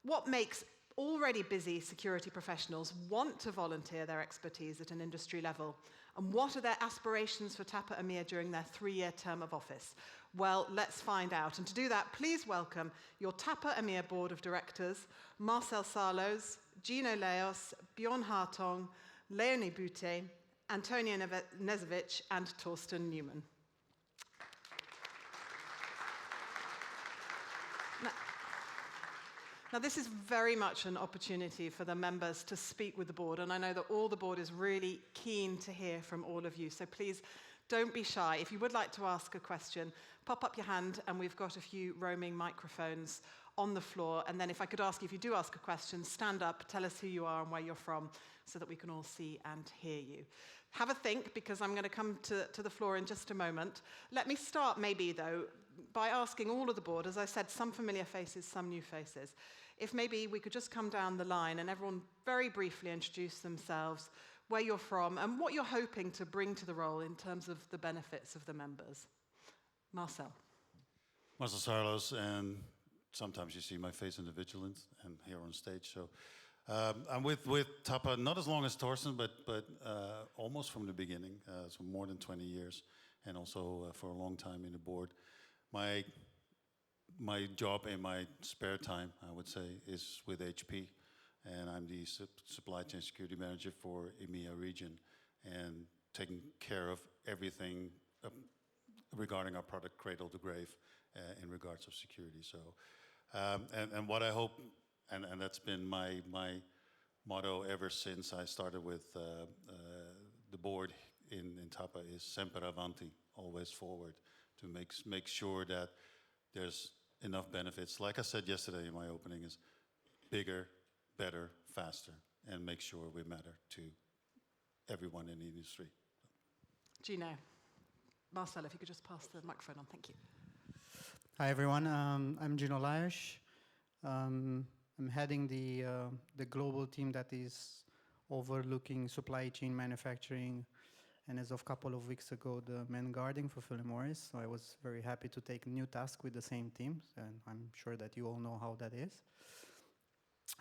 What makes already busy security professionals want to volunteer their expertise at an industry level? And what are their aspirations for TAPA EMEA during their 3-year term of office? Well, let's find out. And to do that, please welcome your TAPA EMEA Board of Directors, Marcel Saarloos, Gino Laios, Björn Hartong, Leonie Buthey, Antonia Knezevic, and Thorsten Neumann. Now, this is very much an opportunity for the members to speak with the board, and I know that all the board is really keen to hear from all of you, so please don't be shy. If you would like to ask a question, pop up your hand, and we've got a few roaming microphones on the floor, and then if I could ask you, if you do ask a question, stand up, tell us who you are and where you're from, so that we can all see and hear you. Have a think, because I'm going to come to the floor in just a moment. Let me start maybe, though, by asking all of the board, as I said, some familiar faces, some new faces, if maybe we could just come down the line and everyone very briefly introduce themselves, where you're from, and what you're hoping to bring to the role in terms of the benefits of the members. Marcel. Marcel Saarloos, and sometimes you see my face in the Vigilant and here on stage. So I'm with TAPA not as long as Thorsten, but almost from the beginning, so more than 20 years, and also for a long time in the board. My job in my spare time, I would say, is with HP, and I'm the supply chain security manager for EMEA region, and taking care of everything regarding our product cradle to grave in regards of security. So, and what I hope, and that's been my motto ever since I started with the board in TAPA, is Semper Avanti, always forward, to make sure that there's enough benefits. Like I said yesterday in my opening, is bigger, better, faster, and make sure we matter to everyone in the industry. Gino. Marcel, if you could just pass the microphone on, thank you. Hi everyone, I'm Gino Laios. I'm heading the global team that is overlooking supply chain manufacturing, and as of a couple of weeks ago, the man guarding for Philip Morris. So I was very happy to take a new task with the same team, and I'm sure that you all know how that is.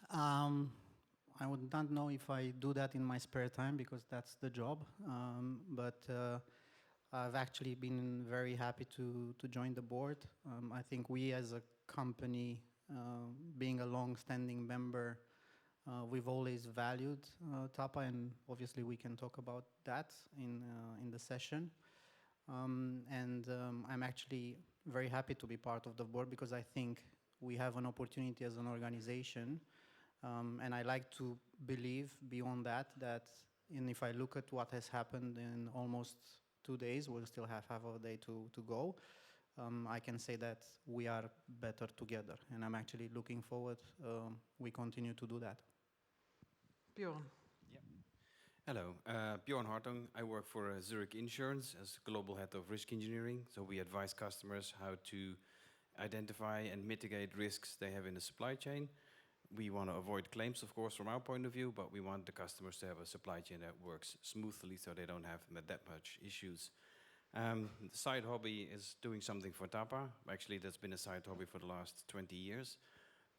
I would not know if I do that in my spare time, because that's the job, but I've actually been very happy to join the board. I think we as a company, being a long-standing member, we've always valued TAPA, and obviously we can talk about that in the session. I'm actually very happy to be part of the board, because I think we have an opportunity as an organization, and I like to believe beyond that, and if I look at what has happened in almost 2 days, we'll still have half of a day to go, I can say that we are better together, and I'm actually looking forward we continue to do that. Björn. Yeah. Hello, Björn Hartong. I work for Zurich Insurance as Global Head of Risk Engineering. So we advise customers how to identify and mitigate risks they have in the supply chain. We want to avoid claims, of course, from our point of view, but we want the customers to have a supply chain that works smoothly so they don't have that much issues. The side hobby is doing something for TAPA. Actually, that's been a side hobby for the last 20 years.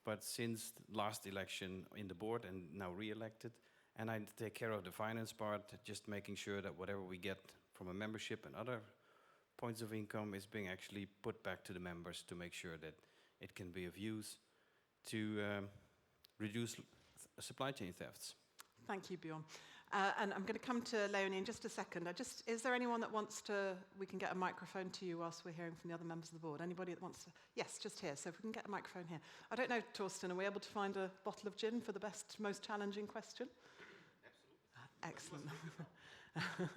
But since last election in the board and now re-elected, and I take care of the finance part, just making sure that whatever we get from a membership and other points of income is being actually put back to the members to make sure that it can be of use to reduce supply chain thefts. Thank you, Björn. And I'm going to come to Leonie in just a second. Is there anyone that wants to, we can get a microphone to you whilst we're hearing from the other members of the board? Anybody that wants to? Yes, just here. So if we can get a microphone here. I don't know, Thorsten, are we able to find a bottle of gin for the best, most challenging question? Absolutely. Excellent.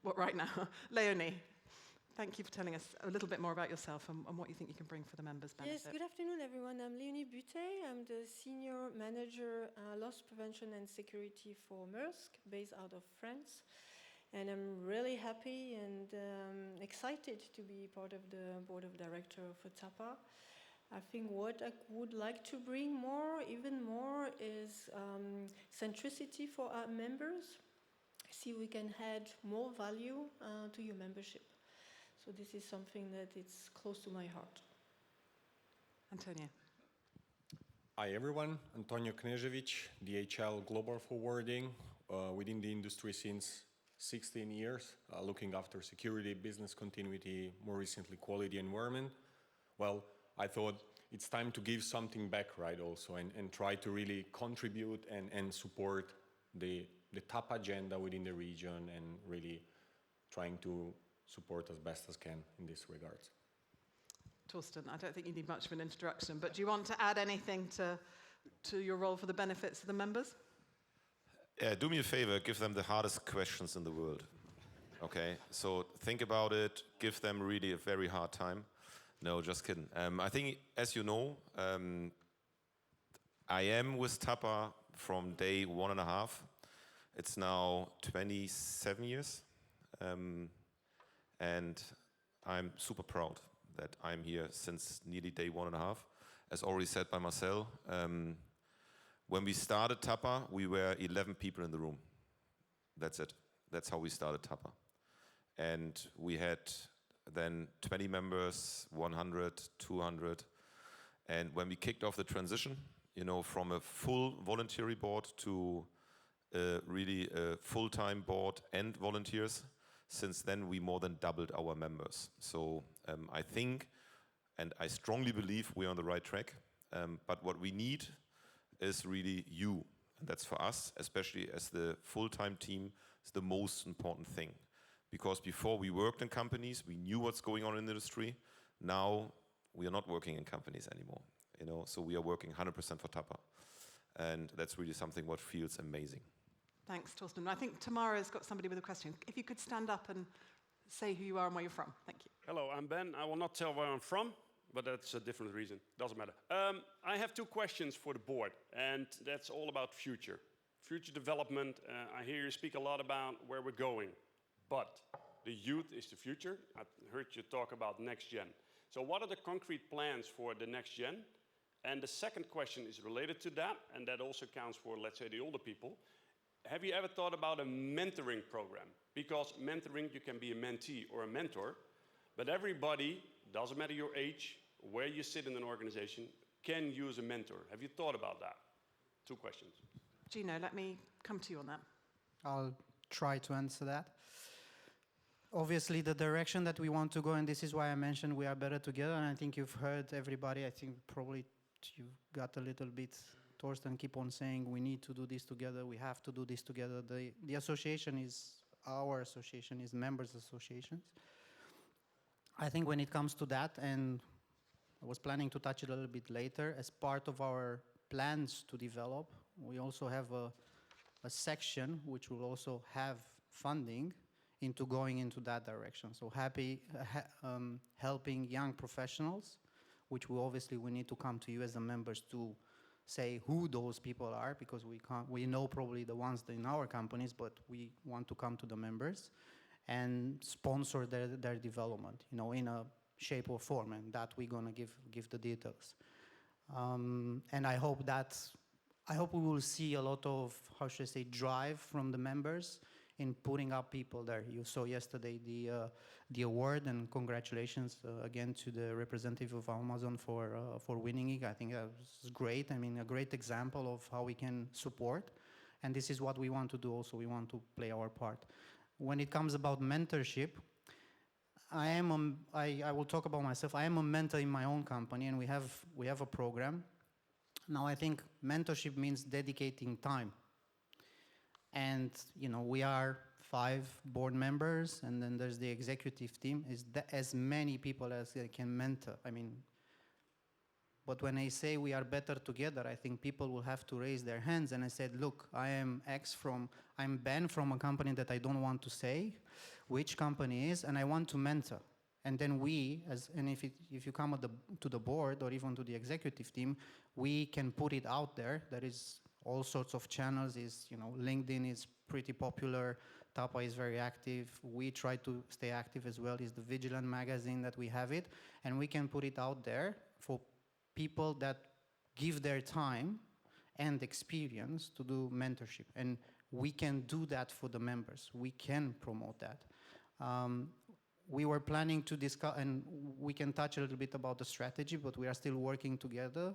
What, right now? Leonie. Thank you for telling us a little bit more about yourself and what you think you can bring for the members' benefit. Yes, good afternoon, everyone. I'm Leonie Buthey. I'm the Senior Manager, Loss Prevention and Security for Maersk, based out of France. And I'm really happy and excited to be part of the Board of Directors for TAPA. I think what I would like to bring more, even more, is centricity for our members. See, we can add more value to your membership. So this is something that it's close to my heart. Antonia. Hi everyone, Antonio Knezevic, DHL Global Forwarding, within the industry since 16 years, looking after security, business continuity, more recently quality environment. Well, I thought it's time to give something back, right, also, and try to really contribute and support the TAPA agenda within the region and really trying to support as best as can in this regards. Thorsten, I don't think you need much of an introduction, but do you want to add anything to your role for the benefits of the members? Do me a favor, give them the hardest questions in the world. Okay, so think about it, give them really a very hard time. No, just kidding. I think, as you know, I am with TAPA from day 1.5. It's now 27 years. And I'm super proud that I'm here since nearly day 1.5. As already said by Marcel, when we started TAPA, we were 11 people in the room. That's it. That's how we started TAPA. And we had then 20 members, 100, 200. And when we kicked off the transition, you know, from a full voluntary board to really a full-time board and volunteers, since then we more than doubled our members. So I think, and I strongly believe we're on the right track, but what we need is really you. And that's for us, especially as the full-time team, is the most important thing. Because before we worked in companies, we knew what's going on in the industry. Now we are not working in companies anymore, you know, so we are working 100% for TAPA. And that's really something what feels amazing. Thanks, Thorsten. I think Tamara's got somebody with a question. If you could stand up and say who you are and where you're from. Thank you. Hello, I'm Ben. I will not tell where I'm from, but that's a different reason. Doesn't matter. I have 2 questions for the board, and that's all about future development. I hear you speak a lot about where we're going, but the youth is the future. I heard you talk about next gen. So what are the concrete plans for the next gen? And the second question is related to that, and that also counts for, let's say, the older people. Have you ever thought about a mentoring program? Because mentoring, you can be a mentee or a mentor, but everybody, doesn't matter your age, where you sit in an organization, can use a mentor. Have you thought about that? 2 questions. Gino, let me come to you on that. I'll try to answer that. Obviously, the direction that we want to go, and this is why I mentioned we are better together, and I think you've heard everybody, I think probably you got a little bit, Thorsten keep on saying we need to do this together, we have to do this together. The association is, our association is members associations. I think when it comes to that, and I was planning to touch it a little bit later, as part of our plans to develop, we also have a section which will also have funding into going into that direction. So helping young professionals, which we need to come to you as the members to say who those people are, because we know probably the ones in our companies, but we want to come to the members and sponsor their development, you know, in a shape or form, and that we're gonna give the details. And I hope we will see a lot of, how should I say, drive from the members in putting up people there. You saw yesterday the award, and congratulations again to the representative of Amazon for winning it. I think that was great. I mean, a great example of how we can support, and this is what we want to do also. We want to play our part. When it comes about mentorship, I will talk about myself. I am a mentor in my own company, and we have a program. Now I think mentorship means dedicating time. And you know, we are 5 board members, and then there's the executive team. Is as many people as they can mentor. I mean, but when I say we are better together, I think people will have to raise their hands. And I said, look, I'm Ben from a company that I don't want to say which company is, and I want to mentor. And then if you come to the board or even to the executive team, we can put it out there. There is all sorts of channels. LinkedIn is pretty popular. TAPA is very active. We try to stay active as well. Is the Vigilant magazine that we have it, and we can put it out there for people that give their time and experience to do mentorship, and we can do that for the members. We can promote that. We were planning to discuss, and we can touch a little bit about the strategy, but we are still working together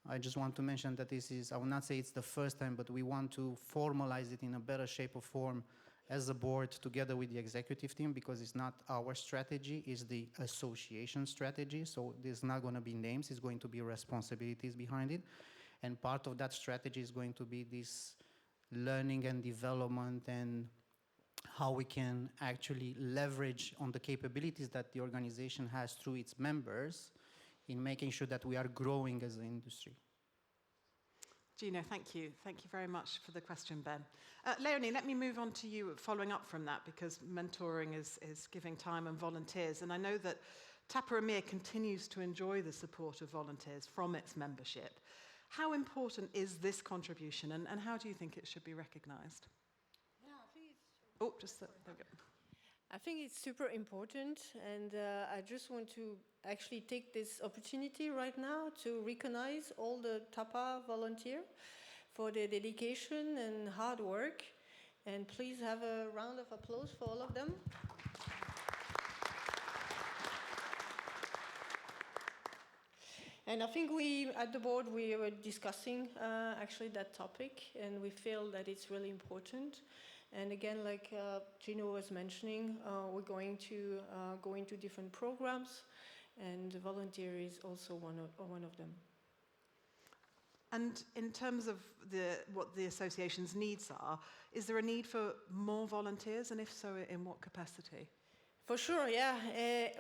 I just want to mention that this is, I will not say it's the first time, but we want to formalize it in a better shape or form as a board together with the executive team, because it's not our strategy, it's the association strategy. So there's not going to be names, it's going to be responsibilities behind it. And part of that strategy is going to be this learning and development and how we can actually leverage on the capabilities that the organization has through its members in making sure that we are growing as an industry. Gino, thank you. Thank you very much for the question, Ben. Leonie, let me move on to you following up from that, because mentoring is giving time and volunteers. And I know that TAPA EMEA continues to enjoy the support of volunteers from its membership. How important is this contribution, and how do you think it should be recognised? Yeah, I think it's... Oh, just there we go. I think it's super important, and I just want to actually take this opportunity right now to recognize all the TAPA volunteers for their dedication and hard work. And please have a round of applause for all of them. And I think we, at the board, we were discussing actually that topic, and we feel that it's really important. And again, like Gino was mentioning, we're going to go into different programs, and volunteer is also one of them. And in terms of what the association's needs are, is there a need for more volunteers, and if so, in what capacity? For sure, yeah.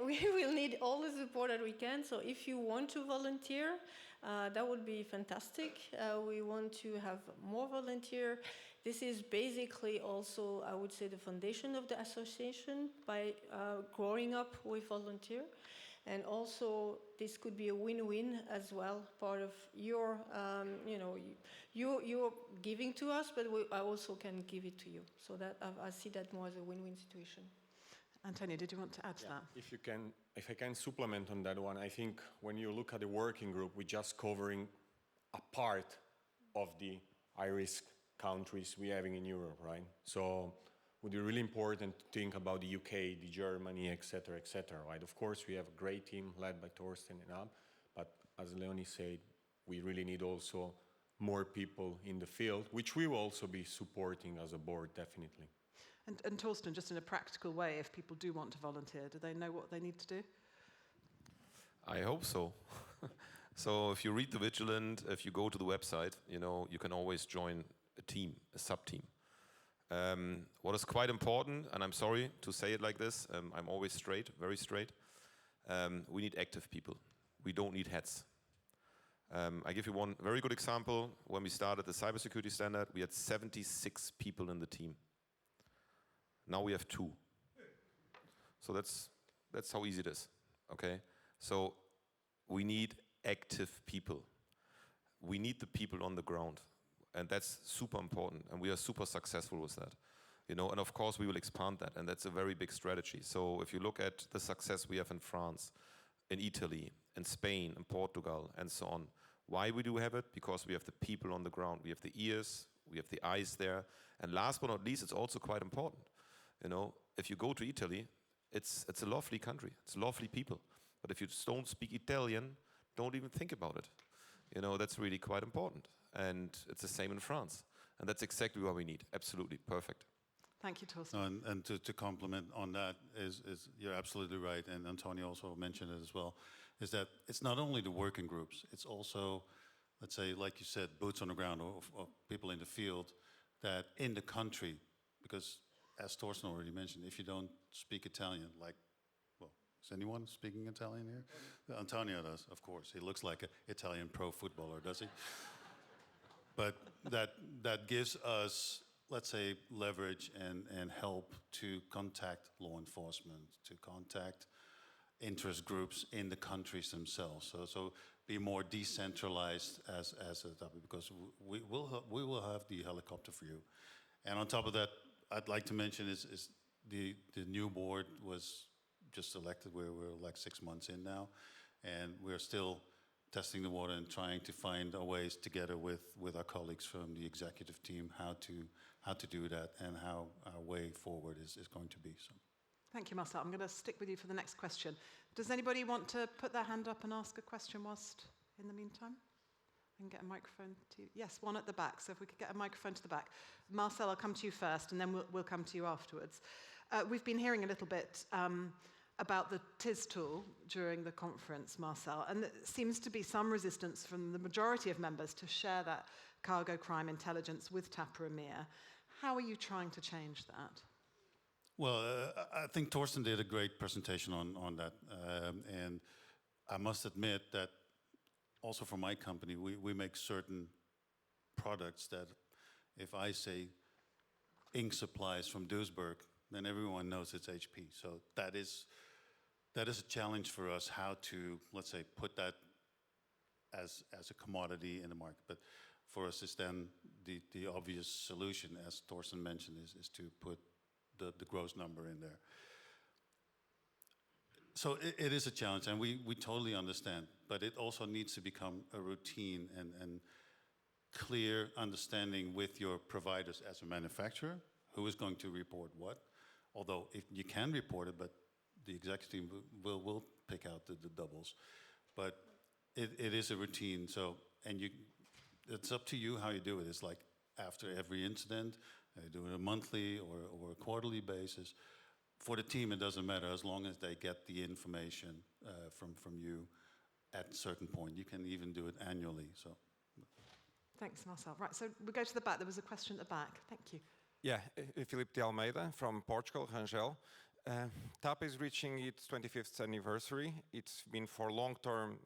We will need all the support that we can. So if you want to volunteer, that would be fantastic. We want to have more volunteer. This is basically also, I would say, the foundation of the association by growing up with volunteer. And also, this could be a win-win as well. Part of your, you're giving to us, but I also can give it to you. So that I see that more as a win-win situation. Antonio, did you want to add to that? If I can supplement on that one, I think when you look at the working group, we're just covering a part of the high-risk countries we're having in Europe, right? So it would be really important to think about the UK, the Germany, et cetera, right? Of course, we have a great team led by Thorsten and Ab, but as Leonie said, we really need also more people in the field, which we will also be supporting as a board, definitely. And Thorsten, just in a practical way, if people do want to volunteer, do they know what they need to do? I hope so. So if you read the Vigilant, if you go to the website, you can always join a team, a sub-team. What is quite important, and I'm sorry to say it like this, I'm always straight, very straight, we need active people. We don't need heads. I give you one very good example. When we started the cybersecurity standard, we had 76 people in the team. Now we have 2. So that's how easy it is, okay? So we need active people. We need the people on the ground. And that's super important, and we are super successful with that. And of course we will expand that, and that's a very big strategy. So if you look at the success we have in France, in Italy, in Spain, in Portugal, and so on, why we do have it? Because we have the people on the ground. We have the ears, we have the eyes there. And last but not least, it's also quite important. If you go to Italy, it's a lovely country, it's lovely people. But if you just don't speak Italian, don't even think about it. That's really quite important. And it's the same in France. And that's exactly what we need. Absolutely, perfect. Thank you, Thorsten. And to complement on that is you're absolutely right, and Antonio also mentioned it as well, is that it's not only the working groups, it's also, let's say, like you said, boots on the ground or people in the field that in the country, because as Thorsten already mentioned, if you don't speak Italian, is anyone speaking Italian here? Antonio does, of course. He looks like an Italian pro footballer, does he? But that gives us, let's say, leverage and help to contact law enforcement, to contact interest groups in the countries themselves. So be more decentralized as a topic, because we will have the helicopter for you. And on top of that, I'd like to mention is the new board was just elected. We're like 6 months in now, and we're still testing the water and trying to find our ways together with our colleagues from the executive team how to do that and how our way forward is going to be. So. Thank you, Marcel. I'm going to stick with you for the next question. Does anybody want to put their hand up and ask a question whilst in the meantime? I can get a microphone to you. Yes, one at the back. So if we could get a microphone to the back. Marcel, I'll come to you first, and then we'll come to you afterwards. We've been hearing a little bit about the TIS tool during the conference, Marcel, and there seems to be some resistance from the majority of members to share that cargo crime intelligence with TAPA EMEA. How are you trying to change that? Well, I think Thorsten did a great presentation on that. And I must admit that also for my company, we make certain products that if I say ink supplies from Duisburg, then everyone knows it's HP. So that is a challenge for us, how to, let's say, put that as a commodity in the market. But for us, it's then the obvious solution, as Thorsten mentioned, is to put the gross number in there. So it is a challenge, and we totally understand, but it also needs to become a routine and clear understanding with your providers as a manufacturer, who is going to report what. Although if you can report it, but the executive team will pick out the doubles. But it is a routine, so, and it's up to you how you do it. It's like after every incident, do it a monthly or a quarterly basis. For the team, it doesn't matter as long as they get the information from you at a certain point. You can even do it annually. So, thanks, Marcel. Right, so we go to the back. There was a question at the back. Thank you. Yeah, Filipe de Almeida from Portugal, Rangel. TAPA is reaching its 25th anniversary. It's been for long-term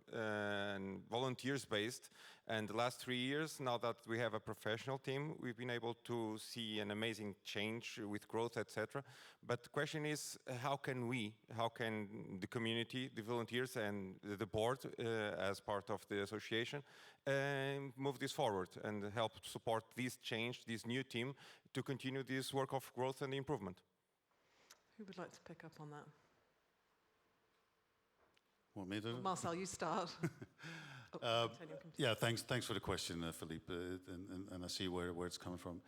volunteers-based, and the last 3 years, now that we have a professional team, we've been able to see an amazing change with growth, etc. But the question is, how can the community, the volunteers and the board, as part of the association, move this forward and help support this change, this new team, to continue this work of growth and improvement? Who would like to pick up on that? Want me to? Marcel, you start. Yeah, thanks for the question, Philippe, and I see where it's coming from.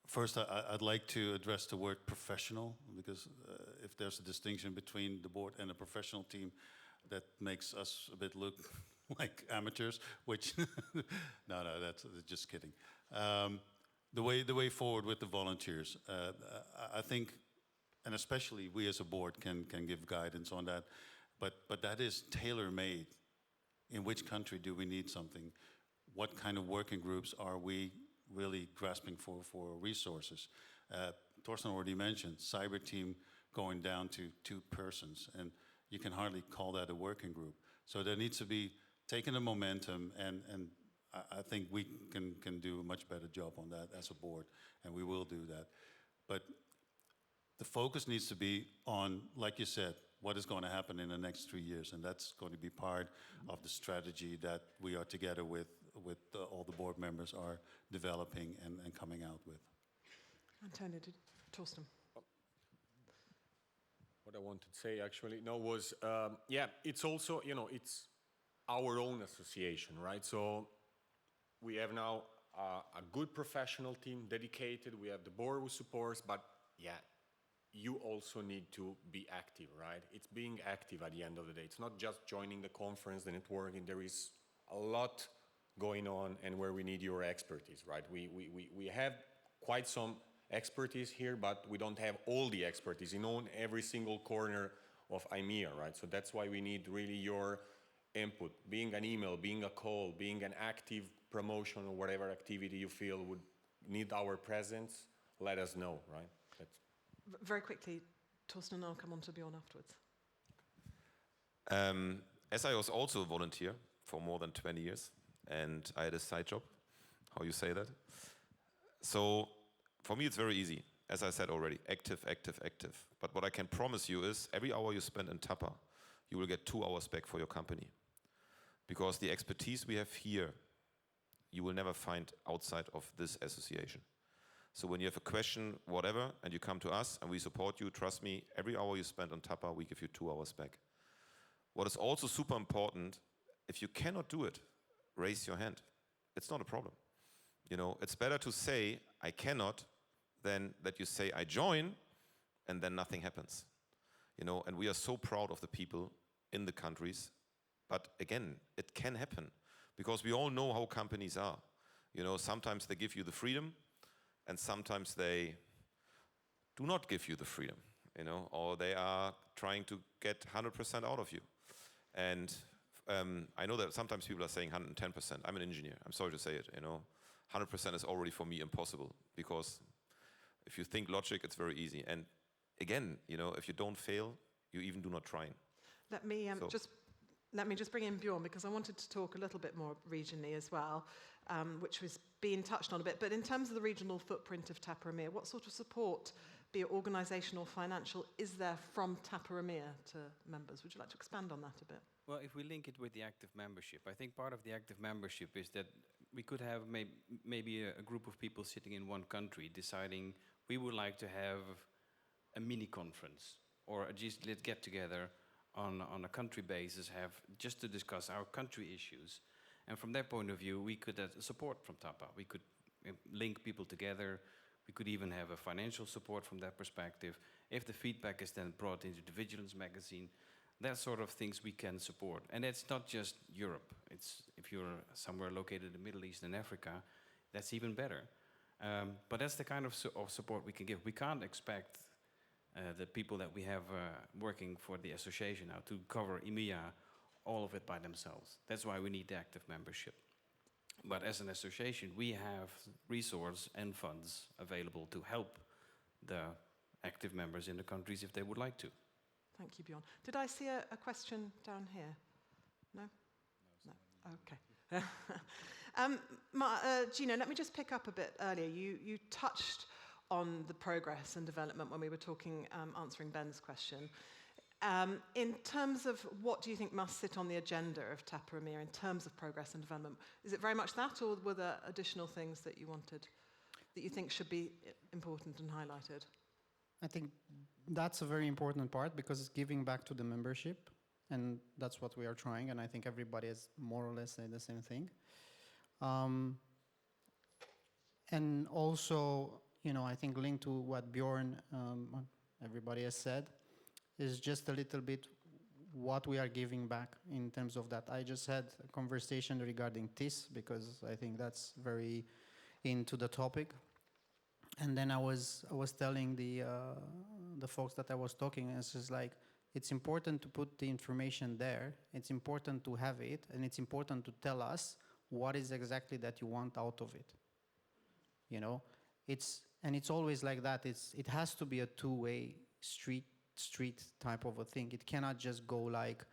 First, I'd like to address the word professional, because if there's a distinction between the board and a professional team, that makes us a bit look like amateurs, which, no, that's just kidding. The way forward with the volunteers, I think, and especially we as a board can give guidance on that, but that is tailor-made. In which country do we need something? What kind of working groups are we really grasping for resources? Thorsten already mentioned cyber team going down to 2 persons, and you can hardly call that a working group. So there needs to be taking the momentum, and I think we can do a much better job on that as a board, and we will do that. But the focus needs to be on, like you said, what is going to happen in the next 3 years, and that's going to be part of the strategy that we are together with all the board members are developing and coming out with. Antonio, Thorsten. What I wanted to say actually was, it's also, it's our own association, right? So we have now a good professional team dedicated. We have the board who supports, but you also need to be active, right? It's being active at the end of the day. It's not just joining the conference, the networking. There is a lot going on, and where we need your expertise, right? We have quite some expertise here, but we don't have all the expertise in every single corner of EMEA, right? So that's why we need really your input, being an email, being a call, being an active promotion or whatever activity you feel would need our presence, let us know, right? Very quickly, Thorsten, and I'll come on to Björn afterwards. As I was also a volunteer for more than 20 years, and I had a side job, how you say that? So for me, it's very easy. As I said already, active, active, active. But what I can promise you is every hour you spend in TAPA, you will get 2 hours back for your company. Because the expertise we have here, you will never find outside of this association. So when you have a question, whatever, and you come to us and we support you, trust me, every hour you spend on TAPA, we give you 2 hours back. What is also super important, if you cannot do it, raise your hand. It's not a problem. It's better to say, I cannot, than that you say, I join, and then nothing happens. And we are so proud of the people in the countries. But again, it can happen. because we all know how companies are. You know, sometimes they give you the freedom, and sometimes they do not give you the freedom, you know, or they are trying to get 100% out of you. And I know that sometimes people are saying 110%. I'm an engineer. I'm sorry to say it, you know. 100% is already for me impossible, because if you think logic, it's very easy. And again, you know, if you don't fail, you even do not try. Let me let me just bring in Björn, because I wanted to talk a little bit more regionally as well, which was being touched on a bit. But in terms of the regional footprint of TAPA EMEA, what sort of support, be it organisational, financial, is there from TAPA EMEA to members? Would you like to expand on that a bit? Well, if we link it with the active membership, I think part of the active membership is that we could have maybe a group of people sitting in one country deciding we would like to have a mini conference, or just let's get together on a country basis, have just to discuss our country issues. And from that point of view, we could have support from TAPA. We could link people together. We could even have a financial support from that perspective. If the feedback is then brought into the Vigilance magazine, that sort of things we can support. And it's not just Europe. It's if you're somewhere located in the Middle East and Africa, that's even better. But that's the kind of support we can give. We can't expect the people that we have working for the association now to cover EMEA, all of it by themselves. That's why we need the active membership. But as an association, we have resource and funds available to help the active members in the countries if they would like to. Thank you, Björn. Did I see a question down here? No? No. Okay. Gino, let me just pick up a bit earlier. You touched on the progress and development when we were talking, answering Ben's question. In terms of what do you think must sit on the agenda of TAPA EMEA in terms of progress and development, is it very much that, or were there additional things that you wanted, that you think should be important and highlighted? I think that's a very important part, because it's giving back to the membership, and that's what we are trying, and I think everybody has more or less said the same thing. And also, you know, I think linked to what Björn, everybody has said, is just a little bit what we are giving back in terms of that. I just had a conversation regarding TIS, because I think that's very into the topic. And then I was telling the folks that I was talking, it's just like, it's important to put the information there, it's important to have it, and it's important to tell us what is exactly that you want out of it. You know, it's always like that. It has to be a two-way street type of a thing. It cannot just go like,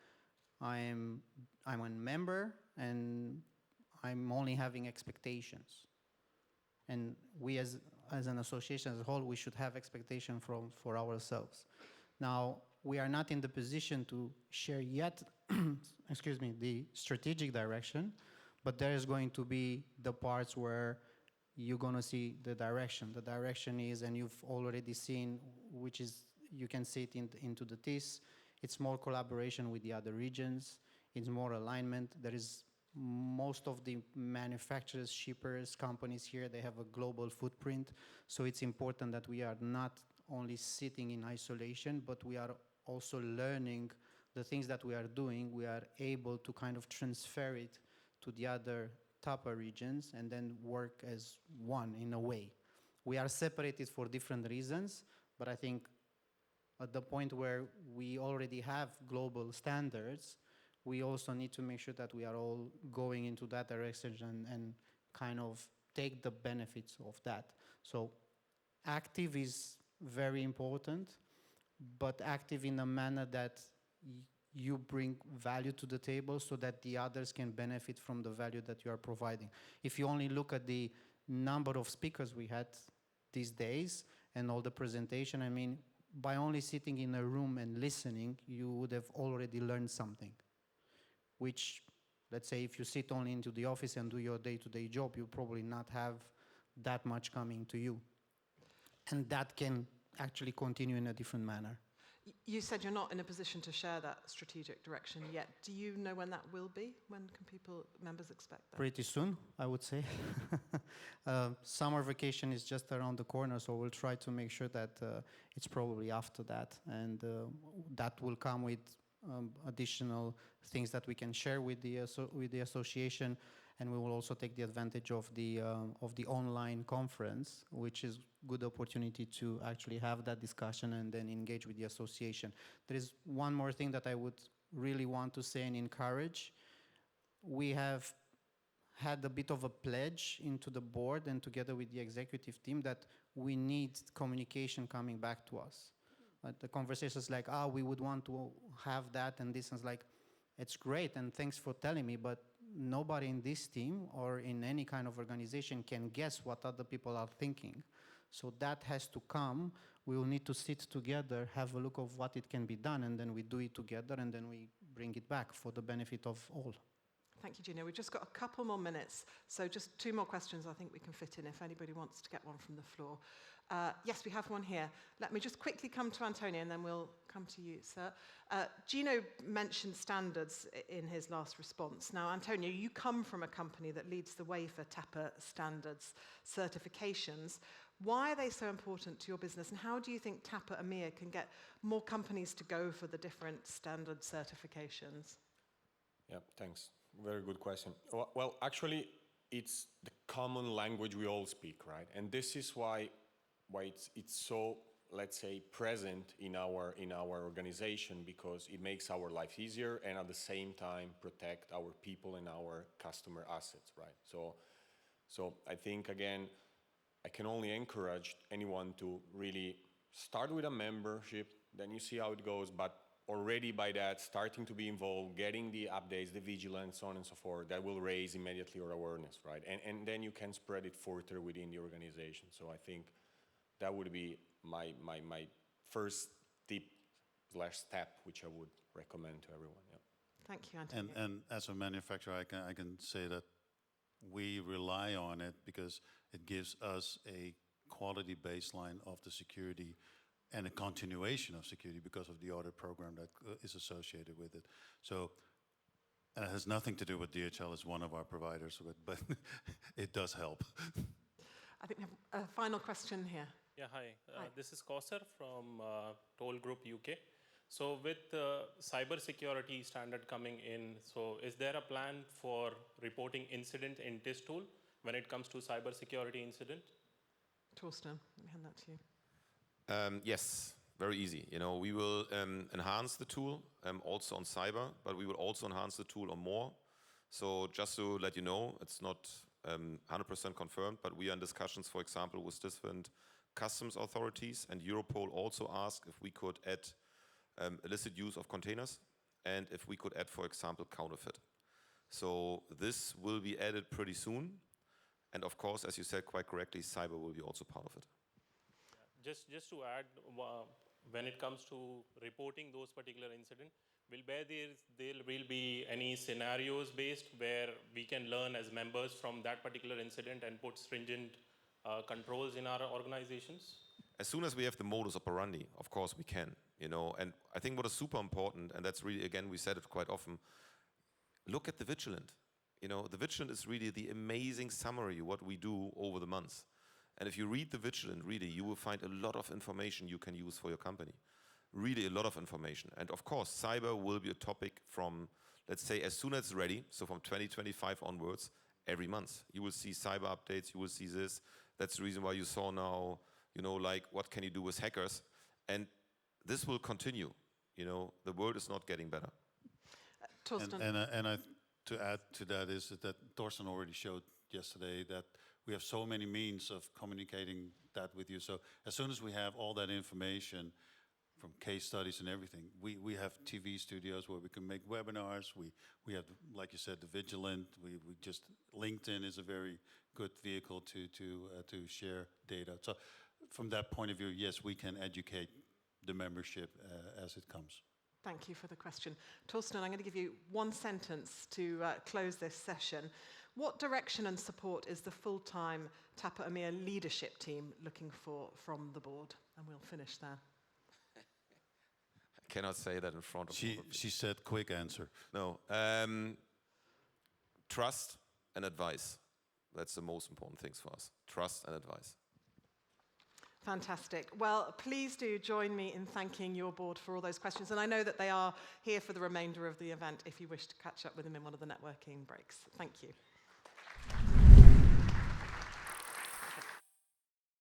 I'm a member and I'm only having expectations. And we as an association as a whole, we should have expectation for ourselves. Now, we are not in the position to share yet, excuse me, the strategic direction, but there is going to be the parts where you're going to see the direction. The direction is, and you've already seen, which is, you can see it into the TIS, it's more collaboration with the other regions, it's more alignment. There is most of the manufacturers, shippers, companies here, they have a global footprint, so it's important that we are not only sitting in isolation, but we are also learning the things that we are doing. We are able to kind of transfer it to the other TAPA regions and then work as one in a way. We are separated for different reasons, but I think at the point where we already have global standards, we also need to make sure that we are all going into that direction and kind of take the benefits of that. So active is very important, but active in a manner that you bring value to the table so that the others can benefit from the value that you are providing. If you only look at the number of speakers we had these days and all the presentation, I mean, by only sitting in a room and listening, you would have already learned something. Which, let's say, if you sit only into the office and do your day-to-day job, you probably not have that much coming to you. And that can actually continue in a different manner. You said you're not in a position to share that strategic direction yet. Do you know when that will be? When can members expect that? Pretty soon, I would say. Summer vacation is just around the corner, so we'll try to make sure that it's probably after that. And that will come with additional things that we can share with the association, and we will also take the advantage of the online conference, which is good opportunity to actually have that discussion and then engage with the association. There is one more thing that I would really want to say and encourage. We have had a bit of a pledge into the board and together with the executive team that we need communication coming back to us. The conversations like, we would want to have that and this, and it's like, it's great and thanks for telling me, but nobody in this team or in any kind of organization can guess what other people are thinking. So that has to come. We will need to sit together, have a look of what it can be done, and then we do it together, and then we bring it back for the benefit of all. Thank you, Gino. We've just got a couple more minutes, so just 2 more questions I think we can fit in if anybody wants to get one from the floor. Yes, we have one here. Let me just quickly come to Antonio and then we'll come to you, sir. Gino mentioned standards in his last response. Now, Antonio, you come from a company that leads the way for TAPA standards certifications. Why are they so important to your business, and how do you think TAPA EMEA can get more companies to go for the different standard certifications? Yeah, thanks. Very good question. Well, actually, it's the common language we all speak, right? And this is why it's so, let's say, present in our organization, because it makes our life easier and at the same time protect our people and our customer assets, right? So I think, again, I can only encourage anyone to really start with a membership, then you see how it goes, but already by that, starting to be involved, getting the updates, the vigilance, so on and so forth, that will raise immediately your awareness, right? And then you can spread it further within the organization. So I think that would be my first tip/step, which I would recommend to everyone. Yeah. Thank you, Antonio. And as a manufacturer, I can say that we rely on it because it gives us a quality baseline of the security and a continuation of security because of the audit program that is associated with it. So, and it has nothing to do with DHL as one of our providers, but it does help. I think we have a final question here. Yeah, hi. Hi. This is Kausar from Toll Group UK. So with cyber security standard coming in, so is there a plan for reporting incident in this tool when it comes to cyber security incident? Thorsten, let me hand that to you. Yes, very easy. You know, we will enhance the tool also on cyber, but we will also enhance the tool on more. So just to let you know, it's not 100% confirmed, but we are in discussions, for example, with different customs authorities, and Europol also asked if we could add illicit use of containers and if we could add, for example, counterfeit. So this will be added pretty soon. And of course, as you said quite correctly, cyber will be also part of it. Just to add, when it comes to reporting those particular incidents, will there will be any scenarios based where we can learn as members from that particular incident and put stringent controls in our organizations? As soon as we have the modus operandi, of course we can, you know, and I think what is super important, and that's really, again, we said it quite often, look at the Vigilant. You know, the Vigilant is really the amazing summary what we do over the months. And if you read the Vigilant, really, you will find a lot of information you can use for your company. Really a lot of information. And of course, cyber will be a topic from, let's say, as soon as it's ready, so from 2025 onwards, every month. You will see cyber updates, you will see this. That's the reason why you saw now, you know, like, what can you do with hackers? And this will continue. You know, the world is not getting better. Thorsten. And to add to that is that Thorsten already showed yesterday that we have so many means of communicating that with you. So as soon as we have all that information from case studies and everything, we have TV studios where we can make webinars. We have, like you said, the Vigilant. We just, LinkedIn is a very good vehicle to share data. So from that point of view, yes, we can educate the membership as it comes. Thank you for the question. Thorsten, I'm going to give you one sentence to close this session. What direction and support is the full-time TAPA EMEA leadership team looking for from the board? And we'll finish there. I cannot say that in front of you. She said quick answer. No. Trust and advice. That's the most important things for us. Trust and advice. Fantastic. Well, please do join me in thanking your board for all those questions. And I know that they are here for the remainder of the event if you wish to catch up with them in one of the networking breaks. Thank you.